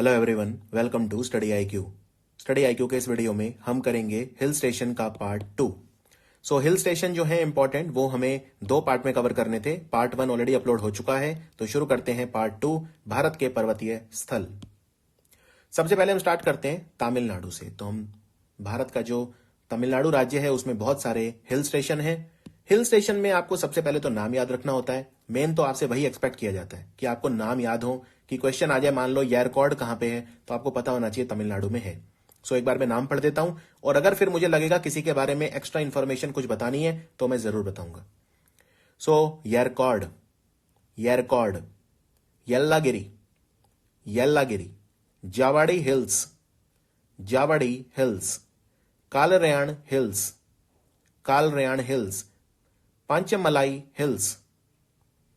Hello everyone, welcome to study IQ. Study IQ के इस video में हम करेंगे हिल स्टेशन का पार्ट 2। सो हिल स्टेशन जो है इंपॉर्टेंट, वो हमें 2 पार्ट में कवर करने थे। पार्ट 1 ऑलरेडी अपलोड हो चुका है, तो शुरू करते हैं पार्ट 2, भारत के पर्वतीय स्थल। सबसे पहले हम स्टार्ट करते हैं तमिलनाडु से। तो हम भारत का जो तमिलनाडु राज्य है उसमें बहुत सारे हिल स्टेशन है। हिल स्टेशन में आपको सबसे पहले तो नाम याद रखना होता है। मेन तो आपसे वही एक्सपेक्ट किया जाता है कि आपको नाम याद हो, कि क्वेश्चन आ जाए मान लो येरकॉड कहां पे है, तो आपको पता होना चाहिए तमिलनाडु में है। सो एक बार मैं नाम पढ़ देता हूं, और अगर फिर मुझे लगेगा किसी के बारे में एक्स्ट्रा इंफॉर्मेशन कुछ बतानी है तो मैं जरूर बताऊंगा। So Yercaud, Yercaud, Yelagiri, Yelagiri, Javadi hills, Javadi hills, Kalrayan hills, Kalrayan hills, Pachamalai hills,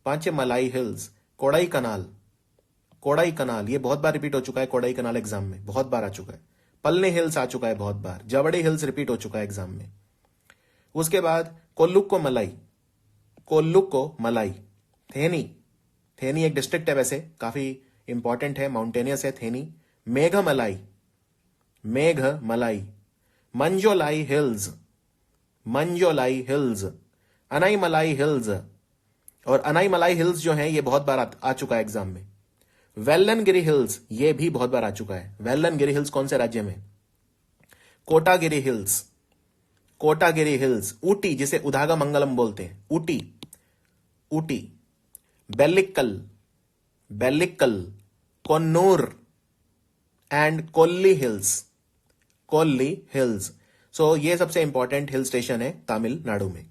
Pachamalai hills, Kodaikanal, Kodaikanal, ये बहुत बार रिपीट हो चुका है। कोडाई कनाल एग्जाम में बहुत बार आ चुका है। पल्ले हिल्स आ चुका है बहुत बार। जावड़ी हिल्स रिपीट हो चुका है एग्जाम में। उसके बाद कोल्लुको मलाई, कोल्लुको मलाई, थेनी, थेनी एक डिस्ट्रिक्ट है, वैसे काफी इंपॉर्टेंट है, माउंटेनियस है Theni. Meghamalai, Meghamalai, मंजोलाई hills, मंजोलाई hills, अनाईमलाई hills, और अनाईमलाई हिल्स जो है ये बहुत बार आ चुका है एग्जाम में। वेल्लनगिरी हिल्स, ये भी बहुत बार आ चुका है। वेल्लनगिरी हिल्स कौन से राज्य में? कोटागिरी हिल्स, कोटागिरी हिल्स, ऊटी जिसे उधागामंगलम बोलते हैं, Ooty, Ooty, Bellikkal, Bellikkal, Coonoor and Kolli hills, Kolli hills. So ये सबसे इंपॉर्टेंट हिल स्टेशन है तमिलनाडु में।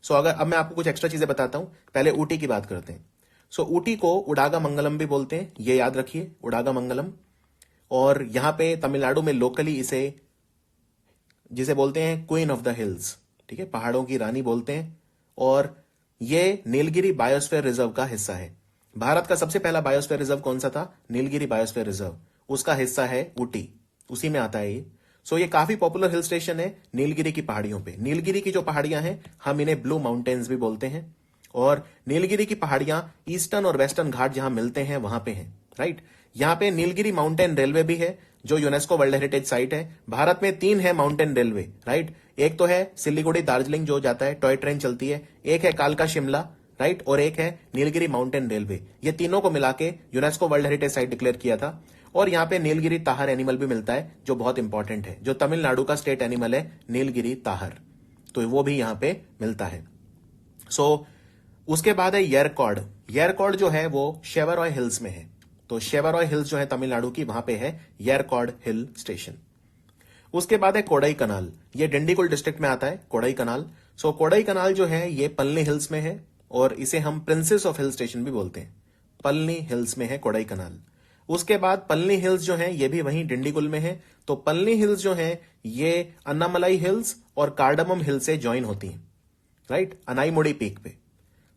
सो अगर अब मैं आपको कुछ एक्स्ट्रा चीजें बताता हूं। पहले ऊटी की बात करते हैं। सो ऊटी को उडागामंगलम भी बोलते हैं, ये याद रखिए, उडागामंगलम। और यहां पे तमिलनाडु में लोकली इसे जिसे बोलते हैं क्वीन ऑफ द हिल्स, ठीक है, पहाड़ों की रानी बोलते हैं। और ये नीलगिरी बायोस्फीयर रिजर्व का हिस्सा है। भारत का सबसे पहला बायोस्फीयर रिजर्व कौन सा था? नीलगिरी बायोस्फीयर रिजर्व, उसका हिस्सा है ऊटी, उसी में आता है ये। सो ये काफी पॉपुलर हिल स्टेशन है नीलगिरी की पहाड़ियों पे। नीलगिरी की जो पहाड़ियां हैं हम इन्हें ब्लू माउंटेन्स भी बोलते हैं। और नीलगिरी की पहाड़ियां ईस्टर्न और वेस्टर्न घाट जहां मिलते हैं वहां पे हैं, राइट। यहां पे नीलगिरी माउंटेन रेलवे भी है जो यूनेस्को वर्ल्ड हेरिटेज साइट है। भारत में 3 है माउंटेन रेलवे, राइट। एक तो है सिलीगुड़ी दार्जिलिंग जो जाता है, टॉय ट्रेन चलती है। एक है कालका शिमला, राइट, और एक है नीलगिरी माउंटेन रेलवे। ये तीनों को मिला के UNESCO world heritage site declare किया था। और यहाँ पे नीलगिरी ताहर एनिमल भी मिलता है जो बहुत इंपॉर्टेंट है। जो तमिलनाडु का स्टेट एनिमल है नीलगिरी ताहर, तो वो भी यहाँ पे मिलता है। सो उसके बाद है येरकॉड। येरकॉड जो है वो शेवरॉय हिल्स में है। तो शेवरॉय हिल्स जो है तमिलनाडु की, वहां पे है येरकॉड हिल स्टेशन। उसके बाद है कोडाई कनाल, ये डिंडीगुल डिस्ट्रिक्ट में आता है कोडाई कनाल। सो कोडाई कनाल जो है ये पल्नी हिल्स में है, और इसे हम प्रिंसेस ऑफ हिल स्टेशन भी बोलते हैं। पल्नी हिल्स में है कोडाई कनाल। उसके बाद पल्नी हिल्स जो है ये भी वहीं डिंडीगुल में है। तो पल्नी हिल्स जो है ये अन्नामलाई हिल्स और कार्डमम हिल से ज्वाइन होती हैं, राइट, अनाईमुड़ी पीक पे।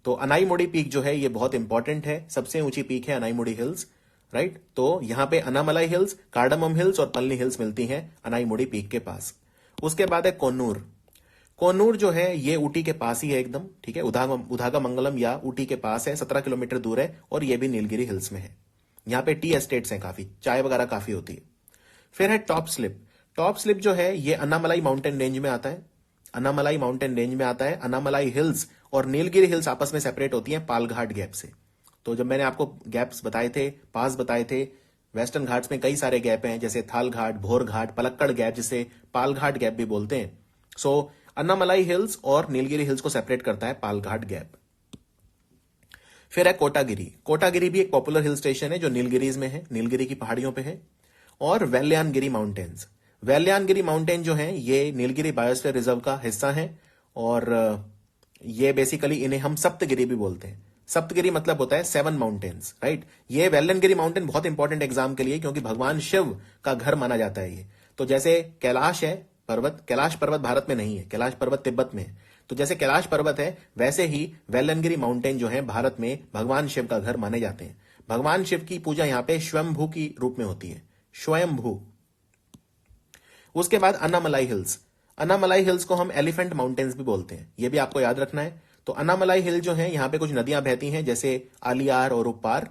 तो अनाईमुड़ी पीक जो है ये बहुत इंपॉर्टेंट है, सबसे ऊंची पीक है अनाईमुड़ी हिल्स, राइट। तो यहां पे अन्नामलाई हिल्स, कार्डमम हिल्स और पल्नी हिल्स मिलती हैं अनाईमुड़ी पीक के पास। उसके बाद है कोन्नूर। कोन्नूर जो है ये ऊटी के पास ही है एकदम, ठीक है, उधागामंगलम या ऊटी के पास है, 17 किलोमीटर दूर है, और ये भी नीलगिरी हिल्स में है। यहां पे टी एस्टेट्स हैं, काफी चाय वगैरह काफी होती है। फिर है टॉप स्लिप। टॉप स्लिप जो है ये अन्नामलाई माउंटेन रेंज में आता है, अन्नामलाई माउंटेन रेंज में आता है। अन्नामलाई हिल्स और नीलगिरी हिल्स आपस में सेपरेट होती हैं पालघाट गैप से। तो जब मैंने आपको गैप्स बताए थे, पास बताए थे, वेस्टर्न घाट्स में कई सारे गैप हैं, जैसे थाल घाट, भोर घाट, पलक्कड़ गैप, जिसे पालघाट गैप भी बोलते हैं। सो अन्नामलाई हिल्स और नीलगिरी हिल्स को सेपरेट करता है पालघाट गैप। फिर है कोटागिरी। कोटागिरी भी एक पॉपुलर हिल स्टेशन है जो नीलगिरीज में है, नीलगिरी की पहाड़ियों पे है। और वेल्यानगिरी माउंटेन्स, वेल्यानगिरी माउंटेन जो है ये नीलगिरी बायोस्फीयर रिजर्व का हिस्सा है। और ये बेसिकली इन्हें हम सप्तगिरी भी बोलते हैं। सप्तगिरी मतलब होता है 7 माउंटेन्स, राइट। ये वेल्लनगिरी माउंटेन बहुत इंपॉर्टेंट एग्जाम के लिए, क्योंकि भगवान शिव का घर माना जाता है ये। तो जैसे कैलाश है पर्वत, कैलाश पर्वत भारत में नहीं है, कैलाश पर्वत तिब्बत में है। तो जैसे कैलाश पर्वत है वैसे ही वेल्लनगिरी माउंटेन जो है भारत में भगवान शिव का घर माने जाते हैं। भगवान शिव की पूजा यहां पे स्वयंभू की रूप में होती है, स्वयंभू। उसके बाद अन्नामलाई हिल्स। अन्नामलाई हिल्स को हम एलिफेंट माउंटेन्स भी बोलते हैं, यह भी आपको याद रखना है। तो अन्नामलाई हिल जो है यहां पे कुछ नदियां बहती हैं, जैसे आलियार और उप्पार।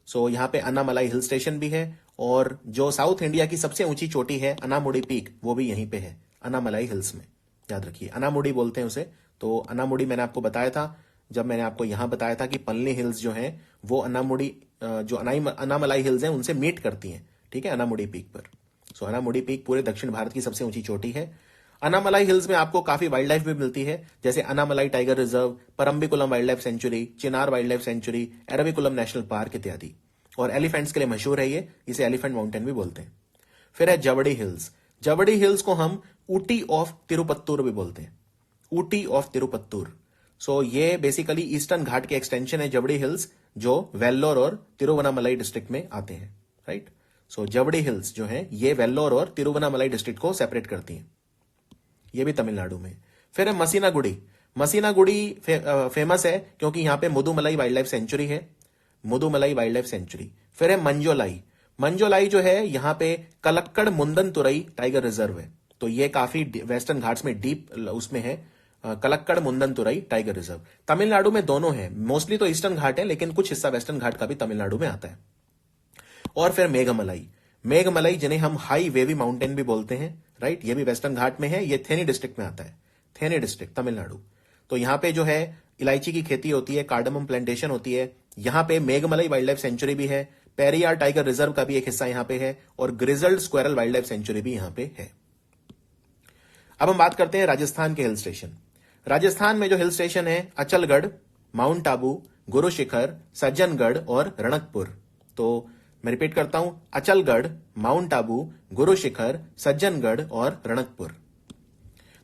सो यहां पे अन्नामलाई हिल स्टेशन भी है। और जो साउथ इंडिया की सबसे ऊंची चोटी है अनामुडी पीक, वो भी यहीं पे है, अनामलाई हिल्स में। याद रखिए, अनामुडी बोलते हैं उसे। तो अनामुडी मैंने आपको बताया था जब मैंने आपको यहां बताया था कि पल्ली हिल्स जो है वो अनामुडी जो अनामलाई हिल्स हैं उनसे मीट करती हैं, ठीक है, अनामुडी पीक पर। सो अनामुडी पीक पूरे दक्षिण भारत की सबसे ऊंची चोटी है। अनामलाई हिल्स में आपको काफी वाइल्ड लाइफ भी मिलती है, जैसे Anamalai tiger reserve, Parambikulam wildlife sanctuary, Chinnar wildlife sanctuary, Eravikulam national park इत्यादि। और एलिफेंट्स के लिए मशहूर है ये, इसे एलिफेंट माउंटेन भी बोलते हैं। फिर है जवड़ी हिल्स। जवड़ी हिल्स को हम ऊटी ऑफ तिरुपत्तूर भी बोलते हैं, ऊटी ऑफ तिरुपत्तूर। सो ये बेसिकली ईस्टर्न घाट के एक्सटेंशन है जवड़ी हिल्स, जो वेल्लोर और तिरुवनामलाई डिस्ट्रिक्ट में आते हैं, राइट। सो जवड़ी हिल्स जो है ये वेल्लोर और तिरुवनामलाई डिस्ट्रिक्ट को सेपरेट करती हैं, ये भी तमिलनाडु में। फिर है मसीनागुड़ी। मसीनागुड़ी फेमस है क्योंकि यहां पे मुदुमलाई वाइल्ड लाइफ सेंचुरी है, मुदुमलाई वाइल्ड लाइफ सेंचुरी। फिर है मंजोलाई। मंजोलाई जो है यहां पे कलक्कड़ मुंदन तुरई टाइगर रिजर्व है, तो ये काफी वेस्टर्न घाट्स में डीप उसमें है, कलक्कड़ मुंदन तुरई टाइगर रिजर्व। तमिलनाडु में दोनों है, मोस्टली तो ईस्टर्न घाट है लेकिन कुछ हिस्सा वेस्टर्न घाट का भी तमिलनाडु में आता है। और फिर मेघमलाई। मेघमलाई जिन्हें हम हाई वेवी माउंटेन भी बोलते हैं, राइट, ये भी वेस्टर्न घाट में है, ये थेनी डिस्ट्रिक्ट में आता है, थेनी डिस्ट्रिक्ट तमिलनाडु। तो यहां पे जो है इलायची की खेती होती है, कार्डमम प्लांटेशन होती है। यहां पे मेघमलाई वाइल्ड लाइफ सेंचुरी भी है, पेरियार टाइगर रिजर्व का भी एक हिस्सा यहां पे है, और grizzled squirrel wild life sanctuary भी यहां पे है। अब हम बात करते हैं राजस्थान के हिल स्टेशन। राजस्थान में जो हिल स्टेशन है अचलगढ़, माउंट आबू, गुरु शिखर, सज्जनगढ़ और रणकपुर। तो मैं रिपीट करता हूं, अचलगढ़, माउंट आबू, गुरु शिखर, सज्जनगढ़ और रणकपुर।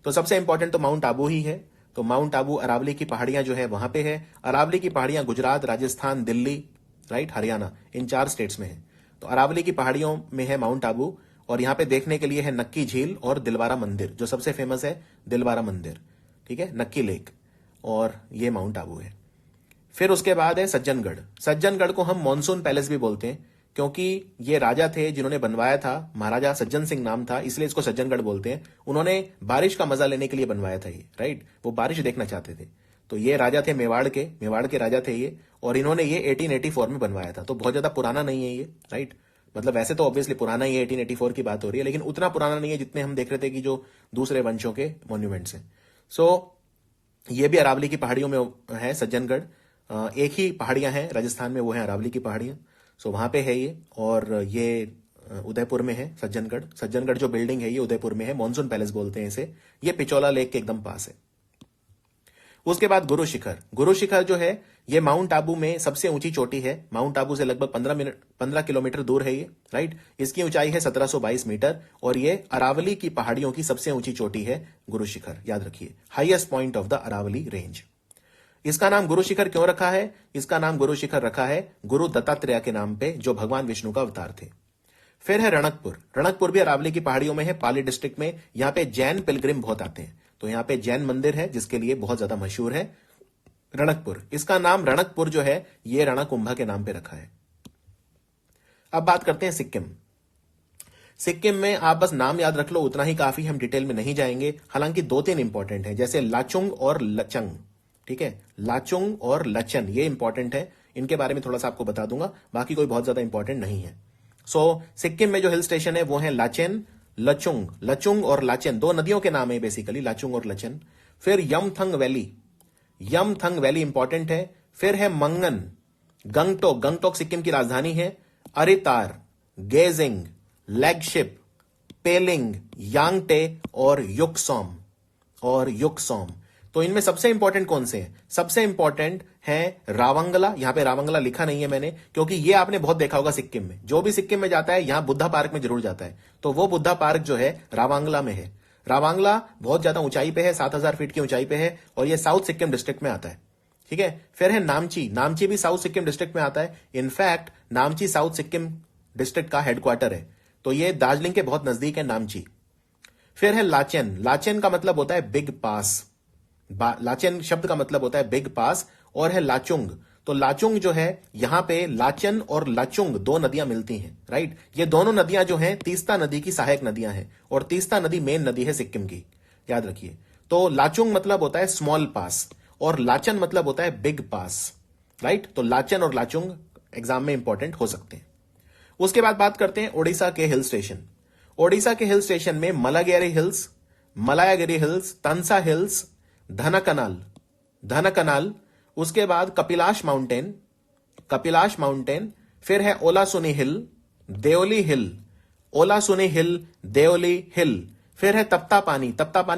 तो सबसे इंपॉर्टेंट तो माउंट आबू ही है। तो माउंट आबू अरावली की पहाड़ियां जो है वहां पे है। अरावली की पहाड़ियां गुजरात, राजस्थान, दिल्ली, राइट, हरियाणा, इन 4 स्टेट्स में है। तो अरावली की पहाड़ियों में है माउंट आबू, और यहां पे देखने के लिए है नक्की झील और दिलवारा मंदिर, जो सबसे फेमस है दिलवारा मंदिर, ठीक है, नक्की लेक, और ये माउंट आबू है। फिर उसके बाद है सज्जनगढ़। सज्जनगढ़ को हम मॉनसून पैलेस भी बोलते हैं क्योंकि ये राजा थे जिन्होंने बनवाया था, महाराजा सज्जन सिंह नाम था, इसलिए इसको सज्जनगढ़ बोलते हैं। उन्होंने बारिश का मजा लेने के लिए बनवाया था ये, राइट, वो बारिश देखना चाहते थे। तो ये राजा थे मेवाड़ के राजा थे ये, और इन्होंने ये 1884 में बनवाया था। तो बहुत ज्यादा पुराना नहीं है ये, राइट, मतलब वैसे तो ऑब्वियसली पुराना ही है, 1884 की बात हो रही है, लेकिन उतना पुराना नहीं है जितने हम देख रहे थे कि जो दूसरे वंशों के मॉन्यूमेंट्स हैं। सो ये भी अरावली की पहाड़ियों में है सज्जनगढ़। एक ही पहाड़ियां हैं राजस्थान में, वो है अरावली की पहाड़ियां। सो वहां पे है ये, और ये उदयपुर में है सज्जनगढ़। सज्जनगढ़ जो बिल्डिंग है ये उदयपुर में है, मॉनसून पैलेस बोलते हैं इसे। ये पिचोला लेक के एकदम पास है। उसके बाद गुरु शिखर। गुरु शिखर जो है ये माउंट आबू में सबसे ऊंची चोटी है। माउंट आबू से लगभग 15 किलोमीटर दूर है ये, राइट। इसकी ऊंचाई है 1722 मीटर, और ये अरावली की पहाड़ियों की सबसे ऊंची चोटी है गुरु शिखर, याद रखिए, highest point of the Aravalli range. इसका नाम गुरु शिखर क्यों रखा है? इसका नाम गुरु शिखर रखा है गुरु दत्तात्रेय के नाम पे, जो भगवान विष्णु का अवतार थे। फिर है रणकपुर। रणकपुर भी अरावली की पहाड़ियों में है, पाली डिस्ट्रिक्ट में। यहां पे जैन पिलग्रिम बहुत आते हैं, तो यहां पे जैन मंदिर है जिसके लिए बहुत ज्यादा मशहूर है रणकपुर। इसका नाम रणकपुर जो है ये रणकुंभा के नाम पे रखा है। अब बात करते हैं सिक्किम। सिक्किम में आप बस नाम याद रख लो, उतना ही काफी, हम डिटेल में नहीं जाएंगे। हालांकि 2-3 इंपॉर्टेंट है, जैसे लाचुंग और लचंग, ठीक है, लाचुंग और लचन, ये इंपॉर्टेंट है, इनके बारे में थोड़ा सा आपको बता दूंगा, बाकी कोई बहुत ज्यादा इंपॉर्टेंट नहीं है। सो सिक्किम में जो हिल स्टेशन है वो है लाचेन, लचुंग। लचुंग और लाचेन 2 नदियों के नाम है बेसिकली, लाचुंग और लचन। फिर Yumthang valley, Yumthang valley important है। फिर है मंगन, गंगटोक, गंगटोक सिक्किम की राजधानी है। अरितार, गेजिंग, लेगशिप, पेलिंग, यांगटे और युकसोम। तो इनमें सबसे इंपॉर्टेंट कौन से हैं? सबसे इंपॉर्टेंट है रावंगला। यहां पे रावंगला लिखा नहीं है मैंने, क्योंकि ये आपने बहुत देखा होगा सिक्किम में, जो भी सिक्किम में जाता है यहां बुद्धा पार्क में जरूर जाता है, तो वो बुद्धा पार्क जो है रावंगला में है। रावंगला बहुत ज्यादा ऊंचाई पे है, 7000 फीट की ऊंचाई पे है, और ये साउथ सिक्किम डिस्ट्रिक्ट में आता है, ठीक है। फिर है नामची। नामची भी साउथ सिक्किम डिस्ट्रिक्ट में आता है। इनफैक्ट नामची साउथ सिक्किम डिस्ट्रिक्ट का हेडक्वार्टर है, तो ये दार्जिलिंग के बहुत नजदीक है नामची। फिर है लाचेन। लाचेन का मतलब होता है बिग पास, लाचेन शब्द का मतलब होता है बिग पास। और है लाचुंग। तो लाचुंग जो है यहां पे लाचन और लाचुंग 2 नदियां मिलती हैं, राइट। ये दोनों नदियां जो हैं तीस्ता नदी की सहायक नदियां हैं, और तीस्ता नदी मेन नदी है सिक्किम की, याद रखिए। तो लाचुंग मतलब होता है स्मॉल पास, और लाचन मतलब होता है बिग पास, राइट। तो लाचन और लाचुंग एग्जाम में इंपॉर्टेंट हो सकते हैं। उसके बाद बात करते हैं ओडिशा के हिल स्टेशन। ओडिशा के हिल स्टेशन में मलागिरी हिल्स, मलायागिरी हिल्स, तंसा हिल्स, धनकनाल, उसके बाद कपिलाश माउंटेन, फिर है ओलासुनी हिल, देओली हिल, ओलासुनी हिल, देओली हिल, फिर है तप्ता पानी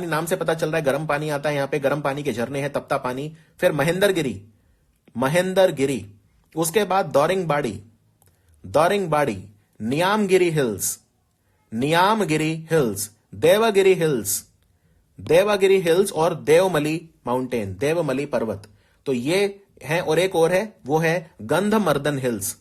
नाम से पता चल रहा है गर्म पानी आता है यहां पे, गर्म पानी के झरने हैं तप्ता पानी, फिर महेंद्रगिरी, उसके बाद दौरिंगबाड़ी, नियामगिरी हिल्स, देवगिरी हिल्स और देवमली माउंटेन, देवमली पर्वत। तो ये है, और एक और है वो है गंधमर्दन हिल्स।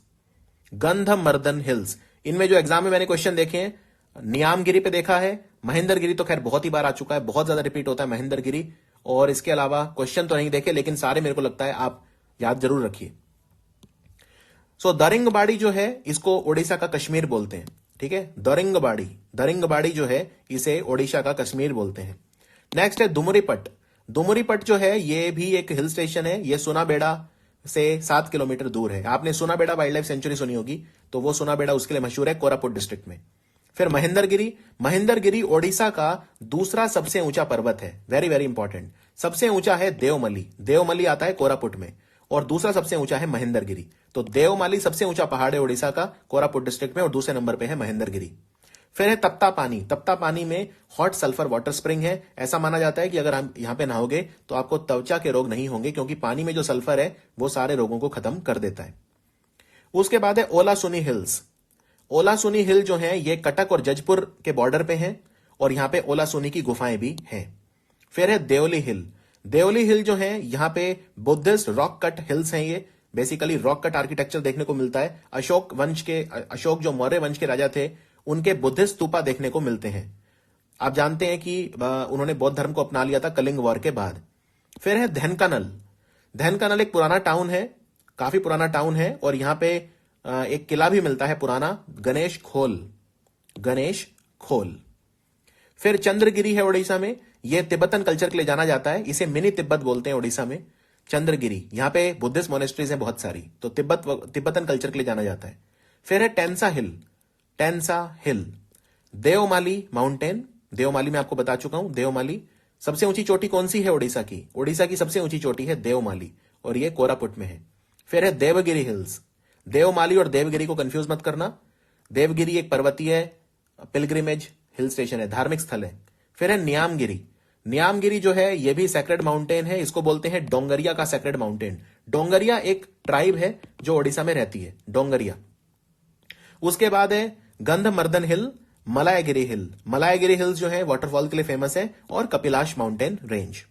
इनमें जो एग्जाम में मैंने क्वेश्चन देखे हैं, नियामगिरी पे देखा है, महेंद्रगिरी तो खैर बहुत ही बार आ चुका है, बहुत ज्यादा रिपीट होता है महेंद्रगिरी, और इसके अलावा क्वेश्चन तो नहीं देखे लेकिन सारे मेरे को लगता है आप याद जरूर रखिए। सो दरिंगबाड़ी जो है इसको ओडिशा का कश्मीर बोलते हैं, ठीक है। दरिंगबाड़ी जो है इसे ओडिशा का कश्मीर बोलते हैं। नेक्स्ट है दुमुरीपट जो है ये भी एक हिल स्टेशन है, ये सुनाबेड़ा से 7 किलोमीटर दूर है। आपने सुनाबेड़ा वाइल्ड लाइफ सेंचुरी सुनी होगी, तो वो सुनाबेड़ा उसके लिए मशहूर है, कोरापुट डिस्ट्रिक्ट में। फिर महेंद्रगिरी ओडिशा का दूसरा सबसे ऊंचा पर्वत है, वेरी वेरी इंपॉर्टेंट। सबसे ऊंचा है देवमली आता है कोरापुट में, और दूसरा सबसे ऊंचा है महेंद्रगिरी। तो देवमाली सबसे ऊंचा पहाड़ है ओडिशा का, कोरापुट डिस्ट्रिक्ट में, और दूसरे नंबर पे है महेंद्रगिरी। फिर है तप्ता पानी में हॉट सल्फर वाटर स्प्रिंग है। ऐसा माना जाता है कि अगर आप यहां पे नहाओगे तो आपको त्वचा के रोग नहीं होंगे, क्योंकि पानी में जो सल्फर है वो सारे रोगों को खत्म कर देता है। उसके बाद है ओलासुनी हिल जो है ये कटक और जजपुर के बॉर्डर पे है, और यहां पे ओलासुनी की गुफाएं भी हैं। फिर है देओली हिल जो है यहां पे बुद्धिस्ट रॉक कट हिल्स हैं, ये बेसिकली रॉक कट आर्किटेक्चर देखने को मिलता है। अशोक जो मौर्य वंश के राजा थे, उनके बुद्धिस्ट स्तूपा देखने को मिलते हैं। आप जानते हैं कि उन्होंने बौद्ध धर्म को अपना लिया था कलिंग वॉर के बाद। फिर है धनकनल एक पुराना टाउन है, काफी पुराना टाउन है, और यहां पे एक किला भी मिलता है पुराना, गणेश खोल। फिर चंद्रगिरी है ओडिशा में, यह तिब्बतन कल्चर के लिए जाना जाता है, इसे मिनी तिब्बत बोलते हैं ओडिशा में। चंद्रगिरी, यहां पे बुद्धिस्ट मोनेस्ट्रीज हैं बहुत सारी, तो तिब्बतन कल्चर के लिए जाना जाता है। फिर है टेंसा हिल, देवमाली माउंटेन, देवमाली में आपको बता चुका हूं। देवमाली सबसे ऊंची चोटी कौन सी है ओडिशा की सबसे ऊंची चोटी है देवमाली, और यह कोरापुट में है। फिर है देवगिरी हिल्स, देवमाली और देवगिरी को कंफ्यूज मत करना। देवगिरी एक पर्वतीय पिलग्रिमेज हिल स्टेशन है, धार्मिक स्थल है। फिर है नियामगिरी जो है यह भी सेक्रेड माउंटेन है, इसको बोलते हैं डोंगरिया का सेक्रेड माउंटेन। डोंगरिया एक ट्राइब है जो ओडिशा में रहती है, डोंगरिया। उसके बाद है गंधमर्दन हिल, मलायागिरी हिल्स जो है वाटरफॉल के लिए फेमस है, और कपिलाश माउंटेन रेंज।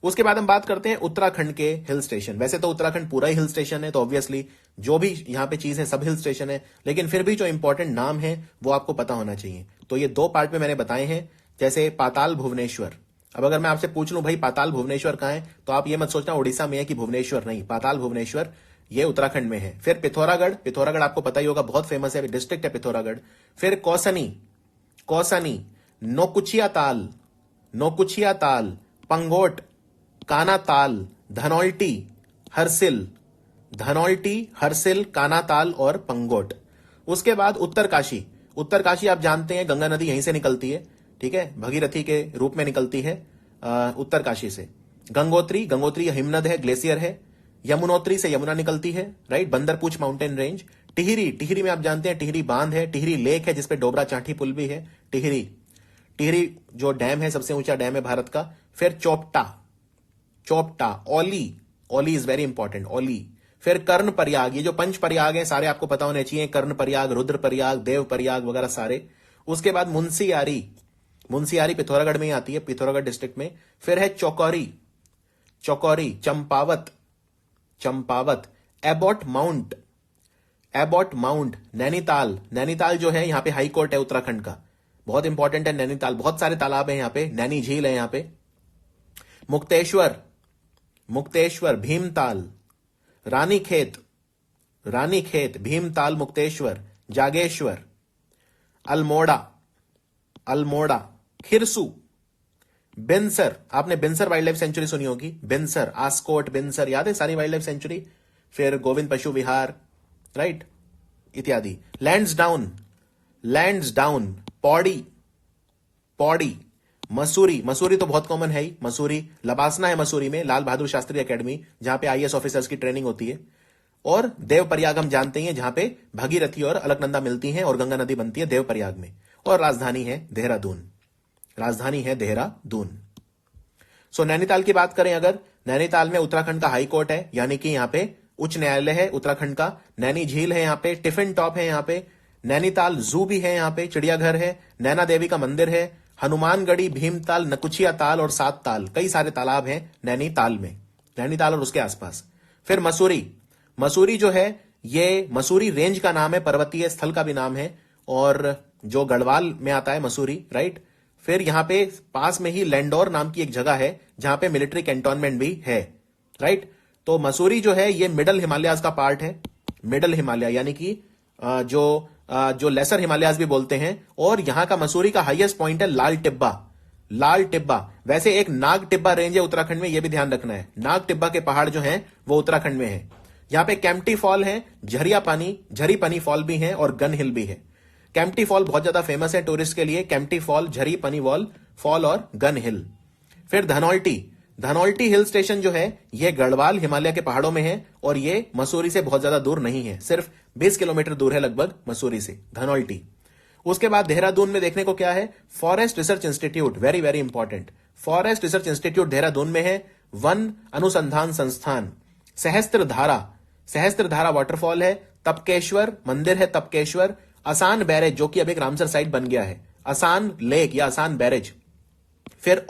उसके बाद हम बात करते हैं उत्तराखंड के हिल स्टेशन। वैसे तो उत्तराखंड पूरा ही हिल स्टेशन है, तो ऑब्वियसली जो भी यहां पे चीज है सब हिल स्टेशन है, लेकिन फिर भी जो इंपॉर्टेंट नाम है वो आपको पता होना चाहिए। तो ये 2 पार्ट में मैंने बताए हैं, जैसे पाताल भुवनेश्वर। अब अगर मैं आपसे पूछ लूं भाई पाताल भुवनेश्वर कहां है, तो आप ये मत सोचना उड़ीसा में है कि भुवनेश्वर, नहीं, पाताल भुवनेश्वर ये उत्तराखंड में है। फिर पिथौरागढ़ आपको पता ही होगा, बहुत फेमस है, डिस्ट्रिक्ट है पिथौरागढ़। फिर कौसनी, नौकुचिया ताल, पंगोट, कानाताल, धनौल्टी, हर्सिल, कानाताल और पंगोट। उसके बाद उत्तरकाशी आप जानते हैं गंगा नदी यहीं से निकलती है, ठीक है, भगीरथी के रूप में निकलती है उत्तरकाशी से। गंगोत्री हिमनद है, ग्लेशियर है। यमुनोत्री से यमुना निकलती है, right, Bandarpunch mountain range. Tehri में आप जानते हैं टिहरी बांध है, टिहरी लेक है जिसपे डोबरा चांठी पुल भी है। टिहरी जो डैम है सबसे ऊंचा डैम है भारत का। फिर चोपटा, ओली इज वेरी इंपॉर्टेंट, ओली। फिर कर्ण प्रयाग, ये जो 5 प्रयाग हैं सारे आपको पता होने चाहिए, कर्ण प्रयाग, रुद्र प्रयाग, देव प्रयाग वगैरह सारे। उसके बाद मुंशियारी पिथौरागढ़ में ही आती है, पिथौरागढ़ डिस्ट्रिक्ट में। फिर है चौकोरी, चंपावत, एबॉट माउंट, नैनीताल जो है यहाँ पे हाई कोर्ट है उत्तराखंड का, बहुत इंपॉर्टेंट है नैनीताल। बहुत सारे तालाब है यहाँ पे, नैनी झील है यहाँ पे। मुक्तेश्वर, भीमताल, रानीखेत, भीमताल, मुक्तेश्वर, जागेश्वर, अल्मोड़ा, खिरसू, बिनसर। आपने बिनसर वाइल्ड लाइफ सेंचुरी सुनी होगी, बिनसर, आस्कोट, बिनसर, याद है सारी वाइल्ड लाइफ सेंचुरी। फिर गोविंद पशु विहार, राइट, इत्यादि। लैंड्स डाउन, पौड़ी, पौड़ी, मसूरी, मसूरी तो बहुत कॉमन है ही, मसूरी, लबासना है मसूरी में, लाल बहादुर शास्त्री एकेडमी, जहां पे आईएएस ऑफिसर्स की ट्रेनिंग होती है। और देवप्रयाग हम जानते हैं, जहां पे भगीरथी और अलकनंदा मिलती हैं और गंगा नदी बनती है देवप्रयाग में। और राजधानी है देहरादून, राजधानी है देहरादून। सो नैनीताल की बात करें अगर, नैनीताल में उत्तराखंड का हाई कोर्ट है, यानी कि यहां पे उच्च न्यायालय है उत्तराखंड का। नैनी झील है यहां पे, टिफिन टॉप है यहां पे, नैनीताल जू भी है यहां पे, चिड़ियाघर है, नैना देवी का मंदिर है, हनुमानगढ़ी, भीमताल, नकुचिया ताल और सात ताल, कई सारे तालाब हैं नैनीताल में, नैनीताल और उसके आसपास। फिर मसूरी, मसूरी जो है ये मसूरी रेंज का नाम है, पर्वतीय स्थल का भी नाम है, और जो गढ़वाल में आता है मसूरी, राइट। फिर यहां पे पास में ही लैंडोर नाम की एक जगह है, जहां पे मिलिट्री कैंटोनमेंट भी है, राइट। तो मसूरी जो है ये मिडल हिमालयाज का पार्ट है, मिडल हिमालय यानी कि जो लेसर हिमालयाज भी बोलते हैं। और यहां का मसूरी का हाईएस्ट पॉइंट है लाल टिब्बा, लाल टिब्बा। वैसे एक नाग टिब्बा रेंज है उत्तराखंड में, यह भी ध्यान रखना है, नाग टिब्बा के पहाड़ जो हैं वो उत्तराखंड में है। यहां पे कैंपटी फॉल है, झरी पनी फॉल भी है और गन हिल भी है। कैंपटी फॉल बहुत ज्यादा फेमस है टूरिस्ट के लिए, कैंपटी फॉल, झरी पनी फॉल और गन हिल। फिर धनौल्टी हिल स्टेशन जो है यह गढ़वाल हिमालय के पहाड़ों में है, और यह मसूरी से बहुत ज्यादा दूर नहीं है, सिर्फ 20 किलोमीटर दूर है लगभग मसूरी से, धनौल्टी। उसके बाद देहरादून में देखने को क्या है, forest research institute, very very important, forest research institute Dehradun में है। वन अनुसंधान संस्थान, सहस्त्रधारा वाटरफॉल है, तपकेश्वर मंदिर है, तपकेश्वर, असान बैरेज जो कि अब एक रामसर साइट बन गया है, असान लेक या असान बैरेज। फिर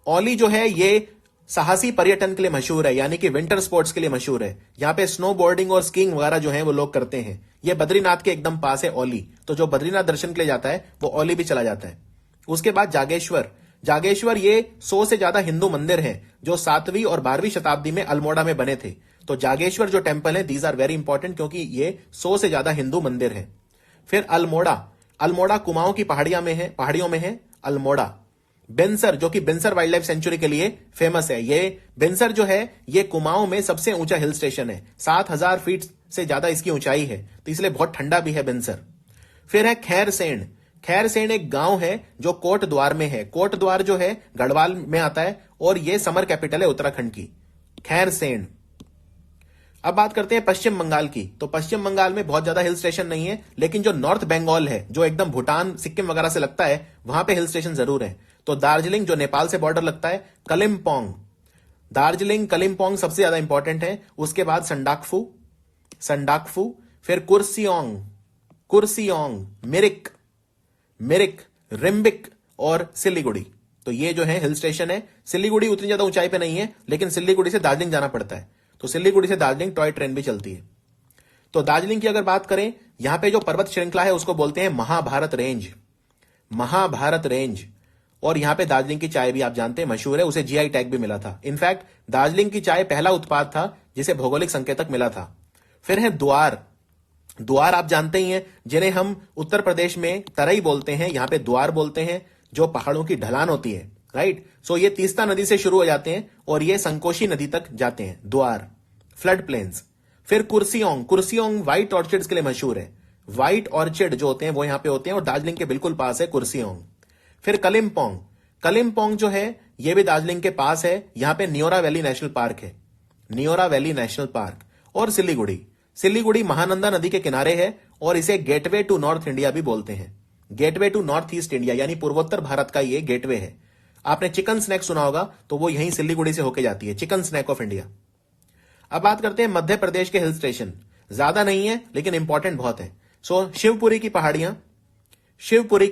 औली जो है ये साहसी पर्यटन के लिए मशहूर है, यानी कि विंटर स्पोर्ट्स के लिए मशहूर है। यहां पे स्नो बोर्डिंग और स्कीइंग वगैरह जो है वो लोग करते हैं। ये बद्रीनाथ के एकदम पास है औली, तो जो बद्रीनाथ दर्शन के लिए जाता है वो औली भी चला जाता है। उसके बाद जागेश्वर ये 100 से ज्यादा हिंदू मंदिर हैं जो 7वीं और 12वीं शताब्दी में अल्मोड़ा में बने थे। तो जागेश्वर जो टेम्पल है, दीज आर वेरी इंपॉर्टेंट, क्योंकि ये 100 से ज्यादा हिंदू मंदिर है। फिर अल्मोड़ा कुमाऊं की पहाड़ियों में है अल्मोड़ा। बेंसर जो कि बेंसर वाइल्ड लाइफ सेंचुरी के लिए फेमस है, ये बेंसर जो है ये कुमाऊं में सबसे ऊंचा हिल स्टेशन है, 7000 फीट से ज्यादा इसकी ऊंचाई है, तो इसलिए बहुत ठंडा भी है बेंसर। फिर है खैरसेण एक गांव है जो कोटद्वार में है, कोटद्वार जो है गढ़वाल में आता है, और ये समर कैपिटल है उत्तराखंड की, खैरसेण। अब बात करते हैं पश्चिम बंगाल की। तो पश्चिम बंगाल में बहुत ज्यादा हिल स्टेशन नहीं है, लेकिन जो नॉर्थ बंगाल है, जो एकदम भूटान सिक्किम वगैरह से लगता है, वहां पे हिल स्टेशन जरूर है। तो दार्जिलिंग जो नेपाल से बॉर्डर लगता है, दार्जिलिंग कलिम्पोंग सबसे ज्यादा इंपॉर्टेंट है। उसके बाद संडाकफू, फिर कुर्सियोंग, मिरिक, रिम्बिक और सिलीगुड़ी। तो ये जो है हिल स्टेशन है। सिलीगुड़ी उतनी ज्यादा ऊंचाई पे नहीं है, लेकिन सिलीगुड़ी से दार्जिलिंग जाना पड़ता है, तो सिलीगुड़ी से दार्जिलिंग टॉय ट्रेन भी चलती है। तो दार्जिलिंग की अगर बात करें, यहां पे जो पर्वत श्रृंखला है उसको बोलते हैं महाभारत रेंज। और यहां पे दार्जिलिंग की चाय भी आप जानते हैं मशहूर है, उसे जीआई टैग भी मिला था। इनफैक्ट दार्जिलिंग की चाय पहला उत्पाद था जिसे भौगोलिक संकेतक मिला था। फिर है द्वार आप जानते ही हैं, जिन्हें हम उत्तर प्रदेश में तरई बोलते हैं, यहां पे द्वार बोलते हैं, जो पहाड़ों की ढलान होती है, राइट। सो ये तीस्ता नदी से शुरू हो जाते हैं और ये संकोशी नदी तक जाते हैं, द्वार, फ्लड प्लेन्स। फिर कुर्सियोंग व्हाइट ऑर्चिड्स के लिए मशहूर है, व्हाइट ऑर्चिड जो होते हैं वो यहां पे होते हैं, और दार्जिलिंग के बिल्कुल पास है कुर्सियोंग। फिर कलिम्पोंग जो है ये भी दार्जिलिंग के पास है, यहां पे नियोरा वैली नेशनल पार्क। और सिलीगुड़ी महानंदा नदी के किनारे है, और इसे गेटवे टू नॉर्थ इंडिया भी बोलते हैं, gateway to North East India, यानी पूर्वोत्तर भारत का ये गेटवे है। आपने चिकन स्नैक सुना होगा, तो वो यहीं सिलीगुड़ी से होकर जाती है, चिकन स्नैक ऑफ इंडिया। अब बात करते हैं मध्य प्रदेश के हिल स्टेशन, ज्यादा नहीं है लेकिन इंपॉर्टेंट बहुत है। सो शिवपुरी की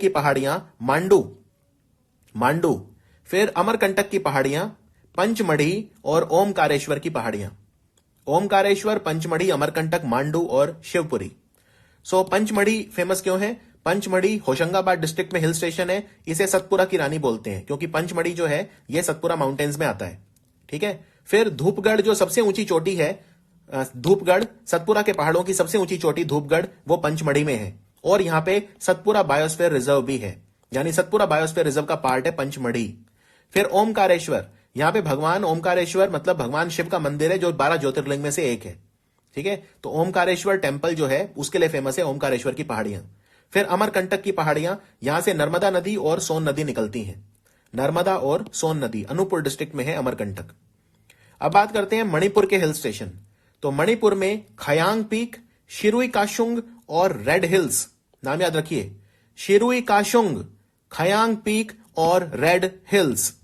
पहाड़ियां, मांडू, फिर अमरकंटक की पहाड़ियां, पंचमढ़ी और ओमकारेश्वर की पहाड़ियां, ओमकारेश्वर, पंचमढ़ी, अमरकंटक, मांडू और शिवपुरी। सो पंचमढ़ी फेमस क्यों है? पंचमढ़ी होशंगाबाद डिस्ट्रिक्ट में हिल स्टेशन है, इसे सतपुरा की रानी बोलते हैं, क्योंकि पंचमढ़ी जो है यह सतपुरा माउंटेन्स में आता है, ठीक है। फिर धूपगढ़ जो सबसे ऊंची चोटी है, धूपगढ़, सतपुरा के पहाड़ों की सबसे ऊंची चोटी धूपगढ़, वो पंचमढ़ी में है, और यहां पे सतपुरा बायोस्फीयर रिजर्व भी है, यानी सतपुरा बायोस्फीयर रिजर्व का पार्ट है पंचमढ़ी। फिर ओमकारेश्वर, यहां पे भगवान ओमकारेश्वर मतलब भगवान शिव का मंदिर है, जो 12 ज्योतिर्लिंग में से एक है, ठीक है। तो ओमकारेश्वर टेम्पल जो है उसके लिए फेमस है ओमकारेश्वर की पहाड़ियां। फिर अमरकंटक की पहाड़ियां, यहां से नर्मदा नदी और सोन नदी निकलती हैं। नर्मदा और सोन नदी अनूपपुर डिस्ट्रिक्ट में है अमरकंटक। अब बात करते हैं मणिपुर के हिल स्टेशन। तो मणिपुर में खयांग पीक, शिरुई काशुंग और रेड हिल्स, नाम याद रखिए, शिरुई काशुंग, खयांग पीक और रेड हिल्स।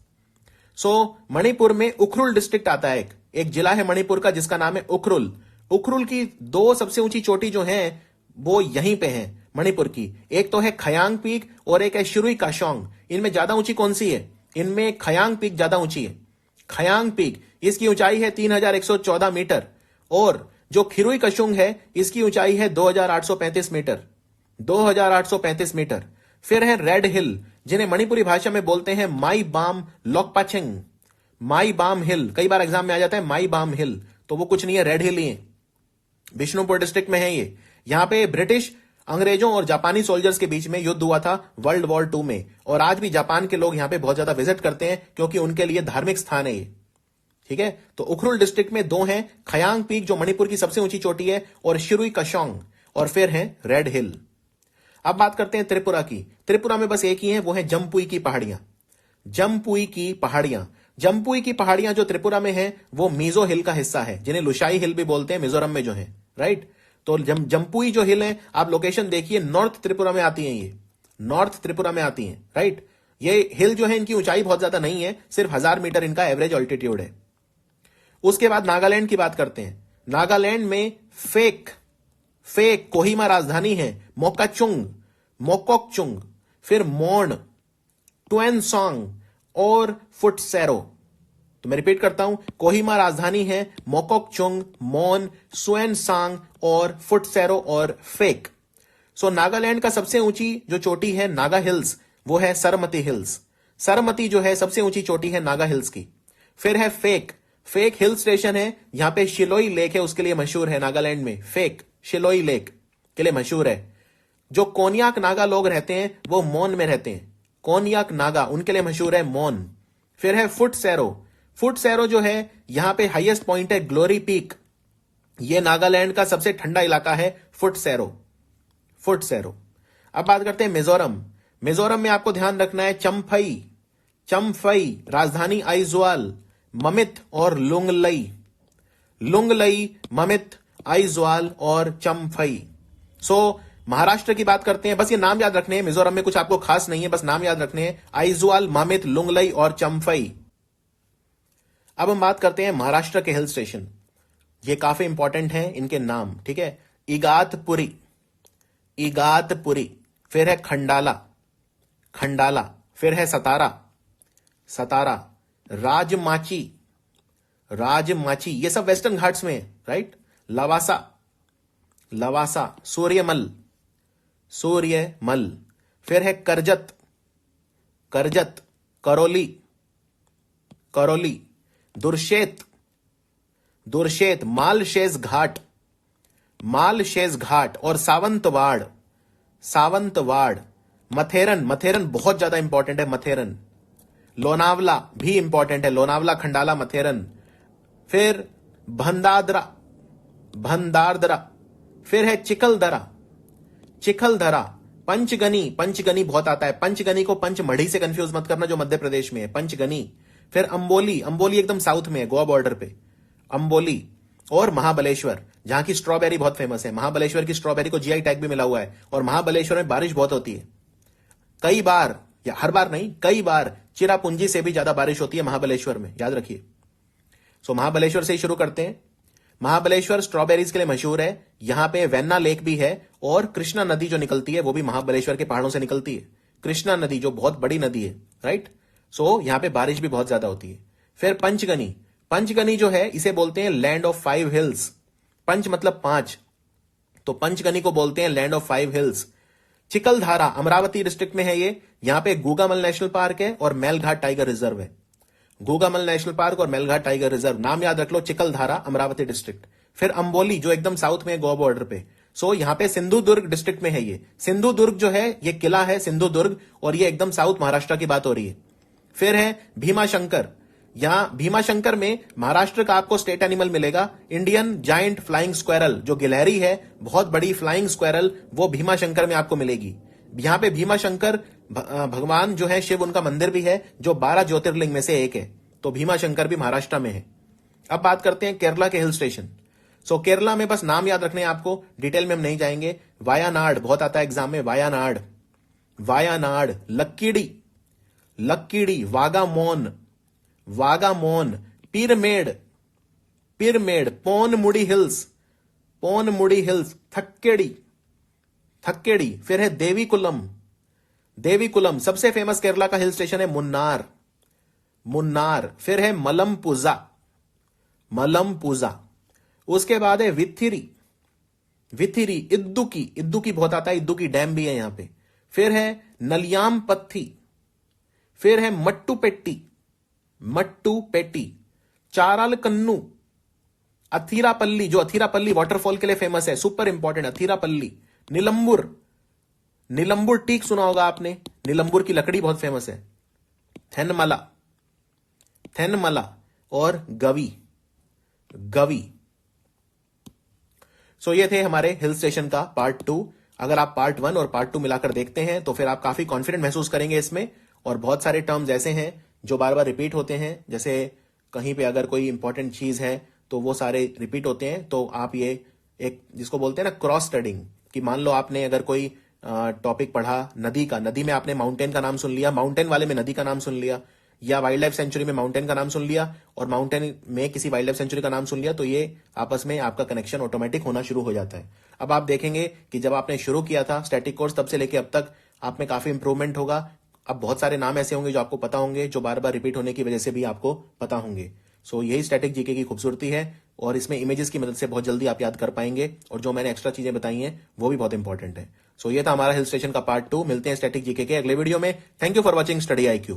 मणिपुर में उखरुल डिस्ट्रिक्ट आता है, एक जिला है मणिपुर का जिसका नाम है उखरुल। उखरुल की दो सबसे ऊंची चोटी जो है वो यहीं पे है मणिपुर की, एक तो है खयांग पीक और एक है शिरुई काशोंग। इनमें ज्यादा ऊंची कौन सी है? इनमें खयांग पीक ज्यादा ऊंची है। खयांग पीक, इसकी ऊंचाई है 3114 मीटर, और जो खिरुई काशुंग है इसकी ऊंचाई है 2835 मीटर, 2835 मीटर। फिर है रेड हिल, जिन्हें मणिपुरी भाषा में बोलते हैं माई बाम लोकपाचेंग, माई बाम हिल। कई बार एग्जाम में आ जाता है माई बाम हिल, तो वो कुछ नहीं है, रेड हिल ही है। बिष्णुपुर डिस्ट्रिक्ट में है ये। यहां पे ब्रिटिश, अंग्रेजों और जापानी सोल्जर्स के बीच में युद्ध हुआ था वर्ल्ड वॉर 2 में, और आज भी जापान के लोग यहां पे बहुत ज्यादा विजिट करते हैं क्योंकि उनके लिए धार्मिक स्थान है ये। ठीक है। तो उखरुल डिस्ट्रिक्ट में दो हैं, खयांग पीक जो मणिपुर की सबसे ऊंची चोटी है, और शिरुई काशोंग, और फिर है रेड हिल। अब बात करते हैं त्रिपुरा की। त्रिपुरा में बस एक ही है, वो है जम्पुई की पहाड़ियां। जम्पुई की पहाड़ियां, जम्पुई की पहाड़ियां जो त्रिपुरा में है वो मिजो हिल का हिस्सा है, जिन्हें लुशाई हिल भी बोलते हैं मिजोरम में जो है, राइट। तो जम्पुई जो हिल है, आप लोकेशन देखिए, नॉर्थ त्रिपुरा में आती है, ये नॉर्थ त्रिपुरा में आती है, राइट। ये हिल जो है इनकी ऊंचाई बहुत ज्यादा नहीं है, सिर्फ 1000 मीटर इनका एवरेज ऑल्टीट्यूड है। उसके बाद नागालैंड की बात करते हैं। नागालैंड में फेक कोहिमा राजधानी है, मोकाचुंग, मोकोकचुंग, फिर मोन, टुएनसोंग और फुटसेरो। तो मैं रिपीट करता हूं, कोहिमा राजधानी है, मोकोकचुंग, मोन, सुएनसांग और फुटसेरो और फेक। नागालैंड का सबसे ऊंची जो चोटी है नागा हिल्स, वो है सरमती हिल्स। सरमती जो है सबसे ऊंची चोटी है नागा हिल्स की। फिर है फेक हिल स्टेशन है, यहां पे शिलोई लेक है, उसके लिए मशहूर है नागालैंड में, फेक शिलोई लेक के लिए मशहूर है। जो कोन्याक नागा लोग रहते हैं वो मोन में रहते हैं, कोन्याक नागा, उनके लिए मशहूर है मोन। फिर है फुटसेरो जो है, यहां पे हाईएस्ट पॉइंट है ग्लोरी पीक। ये नागालैंड का सबसे ठंडा इलाका है फुटसेरो। अब बात करते हैं मिजोरम में आपको ध्यान रखना है चम्फई, राजधानी आइजवाल, ममित और लुंगलई, ममित, आइजवाल और चम्फई। महाराष्ट्र की बात करते हैं, बस ये नाम याद रखने हैं, मिजोरम में कुछ आपको खास नहीं है, बस नाम याद रखने हैं, आइजवाल, ममित, लुंगलई और चम्फई। अब हम बात करते हैं महाराष्ट्र के हिल स्टेशन। ये काफी इंपॉर्टेंट हैं इनके नाम, ठीक है। इगातपुरी, फिर है खंडाला, फिर है सतारा, राजमाची, ये सब वेस्टर्न घाट्स में है, राइट। लवासा, सूर्यमल, फिर है करजत, करौली, दुर्शेत, मालशेज घाट और सावंतवाड़, मथेरन बहुत ज्यादा इंपॉर्टेंट है, मथेरन, लोनावला भी इंपॉर्टेंट है, लोनावला, खंडाला, मथेरन। फिर भंडारदरा, फिर है चिखलदरा, पंचगनी बहुत आता है, पंचगनी को पंचमढ़ी से कंफ्यूज मत करना जो मध्य प्रदेश में है, पंचगनी। फिर अंबोली एकदम साउथ में है, गोवा बॉर्डर पे, अंबोली। और महाबलेश्वर, जहां की स्ट्रॉबेरी बहुत फेमस है, महाबलेश्वर की स्ट्रॉबेरी को जीआई टैग भी मिला हुआ है, और महाबलेश्वर में बारिश बहुत होती है। कई बार, या हर बार नहीं, कई बार चिरापुंजी से भी ज्यादा बारिश होती है महाबलेश्वर में, याद रखिए। महाबलेश्वर से ही शुरू करते हैं। महाबलेश्वर स्ट्रॉबेरीज के लिए मशहूर है, यहां पे वेन्ना लेक भी है, और कृष्णा नदी जो निकलती है वो भी महाबलेश्वर के पहाड़ों से निकलती है, कृष्णा नदी जो बहुत बड़ी नदी है, राइट। यहां पे बारिश भी बहुत ज्यादा होती है। फिर पंचगनी जो है इसे बोलते हैं लैंड ऑफ 5 हिल्स। पंच मतलब 5, तो पंचगनी को बोलते हैं land of 5 hills. Chikhaldara Amravati district में है ये, यहां पे गूगामल नेशनल पार्क है और मेलघाट टाइगर रिजर्व है। गूगामल नेशनल पार्क और मेलघाट टाइगर रिजर्व, नाम याद रख लो, चिखलधारा, अमरावती डिस्ट्रिक्ट। फिर अंबोली जो एकदम साउथ में है, गोवा बॉर्डर पे। यहां पे सिंधुदुर्ग डिस्ट्रिक्ट में है ये। सिंधुदुर्ग जो है ये किला है सिंधुदुर्ग, और ये एकदम साउथ महाराष्ट्र की बात हो रही है। फिर है भीमाशंकर, यहां भीमाशंकर में महाराष्ट्र का आपको स्टेट एनिमल मिलेगा इंडियन जायंट फ्लाइंग स्क्वेरल, जो गिलहरी है, बहुत बड़ी फ्लाइंग स्क्वेरल, वो भीमाशंकर में आपको मिलेगी। यहां पे भीमाशंकर भगवान जो है शिव, उनका मंदिर भी है, जो 12 ज्योतिर्लिंग में से एक है। तो भीमाशंकर भी महाराष्ट्र में है। अब बात करते हैं केरला के हिल स्टेशन। केरला में बस नाम याद रखने हैं आपको, डिटेल में हम नहीं जाएंगे। वायानाड बहुत आता है एग्जाम में, वायानाड, वायानाड, लक्कीडी, लक्कीडी, वागामोन, वागामोन, पिरमेड, पिरमेड, पोनमुड़ी हिल्स, पोनमुड़ी हिल्स, थक्केड़ी, थक्केड़ी। फिर है देवीकुलम, देवीकुलम। सबसे फेमस केरला का हिल स्टेशन है मुन्नार, मुन्नार। फिर है मलमपुजा, मलमपुजा। उसके बाद है विथिरी, विथिरी, इद्दुकी, इद्दुकी बहुत आता है, इद्दुकी डैम भी है यहां पे। फिर है नलियाम पत्थी, फिर है मट्टुपेट्टी, मट्टुपेट्टी, चाराल कन्नू, अथीरापल्ली, जो अथीरापल्ली वाटरफॉल के लिए फेमस है, सुपर इंपॉर्टेंट, अथीरापल्ली। नीलंबुर, नीलंबुर टीक सुना होगा आपने, नीलंबुर की लकड़ी बहुत फेमस है। थेनमला, थेनमला और गवी, गवी। ये थे हमारे हिल स्टेशन का पार्ट 2। अगर आप पार्ट 1 और पार्ट 2 मिलाकर देखते हैं तो फिर आप काफी कॉन्फिडेंट महसूस करेंगे इसमें। और बहुत सारे टर्म्स ऐसे हैं जो बार बार रिपीट होते हैं, जैसे कहीं पे अगर कोई इंपॉर्टेंट चीज है तो वो सारे रिपीट होते हैं। तो आप ये एक जिसको बोलते हैं ना क्रॉस स्टडिंग, कि मान लो आपने अगर कोई टॉपिक पढ़ा नदी का, नदी में आपने माउंटेन का नाम सुन लिया, माउंटेन वाले में नदी का नाम सुन लिया, या वाइल्ड लाइफ सेंचुरी में माउंटेन का नाम सुन लिया और माउंटेन में किसी वाइल्ड लाइफ सेंचुरी का नाम सुन लिया, तो ये आपस में आपका कनेक्शन ऑटोमेटिक होना शुरू हो जाता है। अब आप देखेंगे कि जब आपने शुरू किया था स्टैटिक कोर्स, तब से लेके अब तक आप में काफी इंप्रूवमेंट होगा। अब बहुत सारे नाम ऐसे होंगे जो आपको पता होंगे, जो बार बार रिपीट होने की वजह से भी आपको पता होंगे। यही स्टैटिक जीके की खूबसूरती है, और इसमें इमेजेस की मदद से बहुत जल्दी आप याद कर पाएंगे, और जो मैंने एक्स्ट्रा चीजें बताई हैं वो भी बहुत इंपॉर्टेंट है। ये था हमारा हिल स्टेशन का पार्ट 2। मिलते हैं स्टैटिक जीके के अगले वीडियो में। Thank you for watching study IQ।